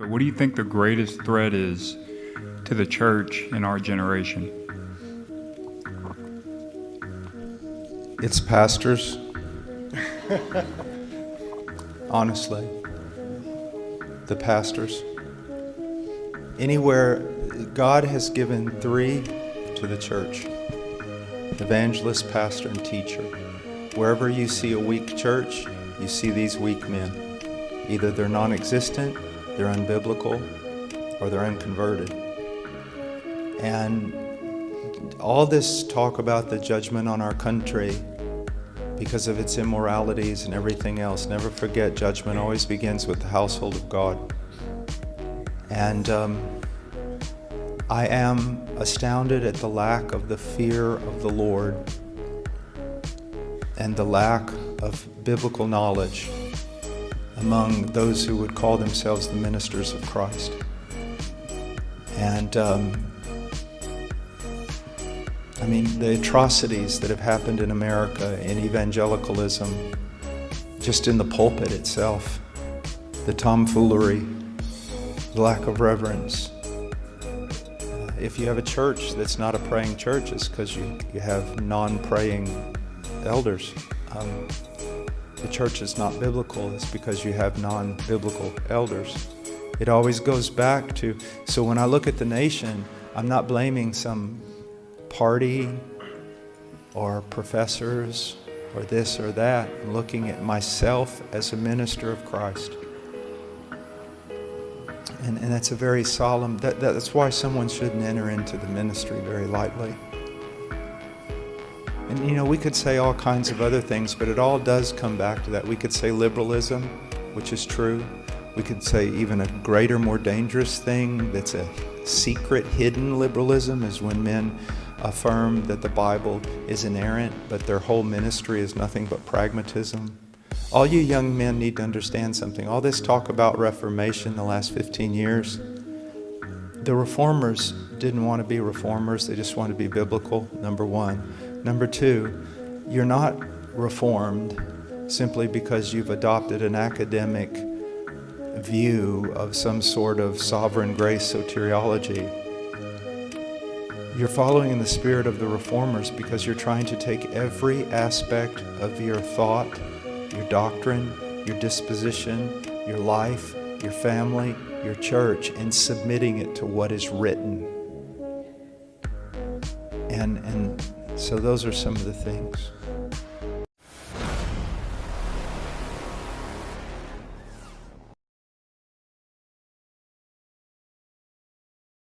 But what do you think the greatest threat is to the church in our generation? It's pastors. Honestly. The pastors. Anywhere, God has given 3 to the church: evangelist, pastor, and teacher. Wherever you see a weak church, you see these weak men. Either they're non-existent, they're unbiblical, or they're unconverted. And all this talk about the judgment on our country because of its immoralities and everything else, never forget, judgment always begins with the household of God. And I am astounded at the lack of the fear of the Lord and the lack of biblical knowledge among those who would call themselves the ministers of Christ. And I mean, the atrocities that have happened in America in evangelicalism, just in the pulpit itself, the tomfoolery, the lack of reverence. If you have a church that's not a praying church, it's because you have non-praying elders. The church is not biblical, it's because you have non-biblical elders. It always goes back to, so when I look at the nation, I'm not blaming some party or professors or this or that. I'm looking at myself as a minister of Christ. And that's a very solemn, that's why someone shouldn't enter into the ministry very lightly. And you know, we could say all kinds of other things, but it all does come back to that. We could say liberalism, which is true. We could say even a greater, more dangerous thing that's a secret, hidden liberalism is when men affirm that the Bible is inerrant, but their whole ministry is nothing but pragmatism. All you young men need to understand something. All this talk about Reformation the last 15 years, the reformers didn't want to be reformers. They just wanted to be biblical, number one. Number two, you're not reformed simply because you've adopted an academic view of some sort of sovereign grace soteriology. You're following in the spirit of the reformers because you're trying to take every aspect of your thought, your doctrine, your disposition, your life, your family, your church, and submitting it to what is written. And so those are some of the things.